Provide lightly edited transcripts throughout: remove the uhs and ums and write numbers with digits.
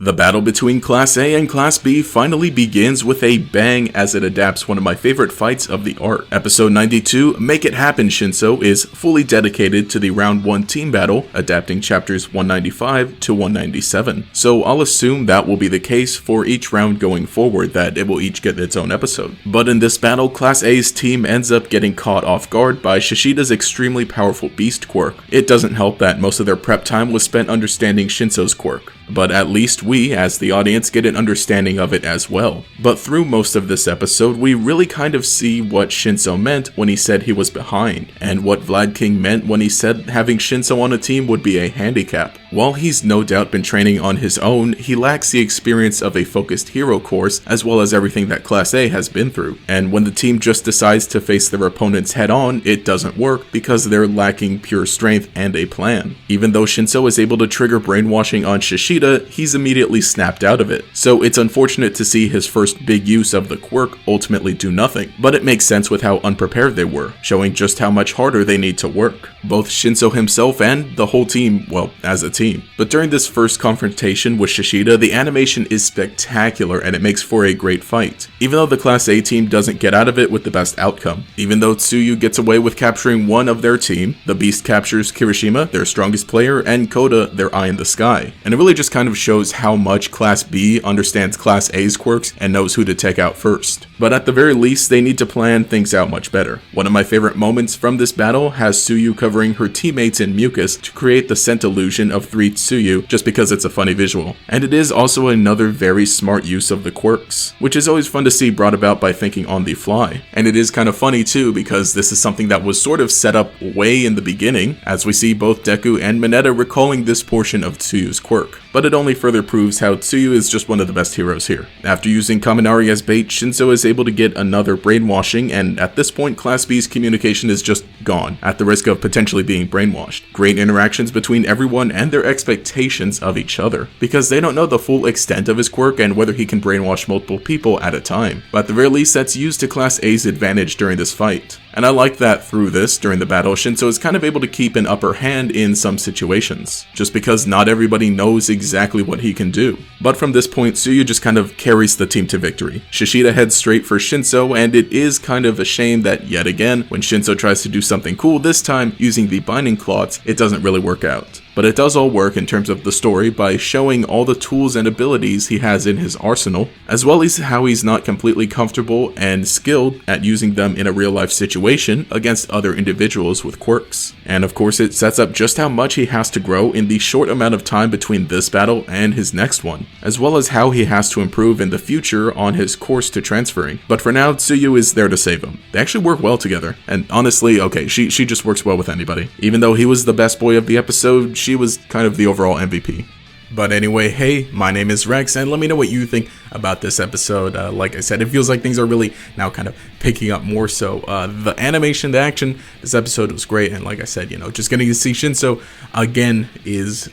The battle between Class A and Class B finally begins with a bang as it adapts one of my favorite fights of the arc. Episode 92, Make It Happen Shinso, is fully dedicated to the Round 1 team battle, adapting chapters 195 to 197. So I'll assume that will be the case for each round going forward, that it will each get its own episode. But in this battle, Class A's team ends up getting caught off guard by Shishida's extremely powerful beast quirk. It doesn't help that most of their prep time was spent understanding Shinso's quirk, but at least we, as the audience, get an understanding of it as well. But through most of this episode, we really kind of see what Shinso meant when he said he was behind, and what Vlad King meant when he said having Shinso on a team would be a handicap. While he's no doubt been training on his own, he lacks the experience of a focused hero course, as well as everything that Class A has been through. And when the team just decides to face their opponents head on, it doesn't work because they're lacking pure strength and a plan. Even though Shinso is able to trigger brainwashing on Shishida, he's immediately snapped out of it. So it's unfortunate to see his first big use of the quirk ultimately do nothing, but it makes sense with how unprepared they were, showing just how much harder they need to work. Both Shinso himself and the whole team, well, as a team. But during this first confrontation with Shishida, the animation is spectacular and it makes for a great fight, even though the Class A team doesn't get out of it with the best outcome. Even though Tsuyu gets away with capturing one of their team, the Beast captures Kirishima, their strongest player, and Koda, their eye in the sky. And it really just kind of shows how much Class B understands Class A's quirks and knows who to take out first. But at the very least, they need to plan things out much better. One of my favorite moments from this battle has Tsuyu covering her teammates in mucus to create the scent illusion of 3 Tsuyu, just because it's a funny visual. And it is also another very smart use of the quirks, which is always fun to see brought about by thinking on the fly. And it is kind of funny too, because this is something that was sort of set up way in the beginning, as we see both Deku and Mineta recalling this portion of Tsuyu's quirk. But it only further proves how Tsuyu is just one of the best heroes here. After using Kaminari as bait, Shinso is able to get another brainwashing, and at this point Class B's communication is just gone, at the risk of potentially being brainwashed. Great interactions between everyone and their expectations of each other, because they don't know the full extent of his quirk and whether he can brainwash multiple people at a time. But at the very least, that's used to Class A's advantage during this fight. And I like that through this, during the battle, Shinso is kind of able to keep an upper hand in some situations, just because not everybody knows exactly what he can do. But from this point, Tsuyu just kind of carries the team to victory. Shishida heads straight for Shinso, and it is kind of a shame that yet again, when Shinso tries to do something cool this time using the binding cloths, it doesn't really work out. But it does all work in terms of the story by showing all the tools and abilities he has in his arsenal, as well as how he's not completely comfortable and skilled at using them in a real life situation against other individuals with quirks. And of course, it sets up just how much he has to grow in the short amount of time between this battle and his next one, as well as how he has to improve in the future on his course to transferring. But for now, Tsuyu is there to save him. They actually work well together, and honestly, okay, she just works well with anybody. Even though he was the best boy of the episode, she was kind of the overall MVP. But anyway, hey, my name is Rex, and let me know what you think about this episode. Like I said, it feels like things are really now kind of picking up more so. The animation, the action, this episode was great, and like I said, just getting to see Shinso again is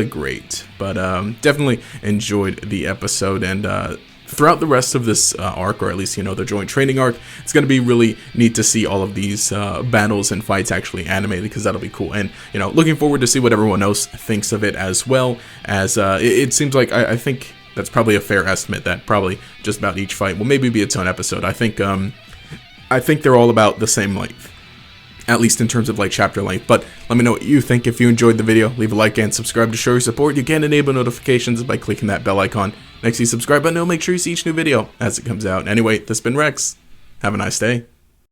great. But definitely enjoyed the episode, and throughout the rest of this arc, or at least, the joint training arc, it's going to be really neat to see all of these battles and fights actually animated, because that'll be cool. And, looking forward to see what everyone else thinks of it, as well as it seems like I think that's probably a fair estimate that probably just about each fight will maybe be its own episode. I think they're all about the same length, at least in terms of like chapter length. But let me know what you think. If you enjoyed the video, leave a like and subscribe to show your support. You can enable notifications by clicking that bell icon next to the subscribe button. It'll make sure you see each new video as it comes out. Anyway, this has been Rex. Have a nice day.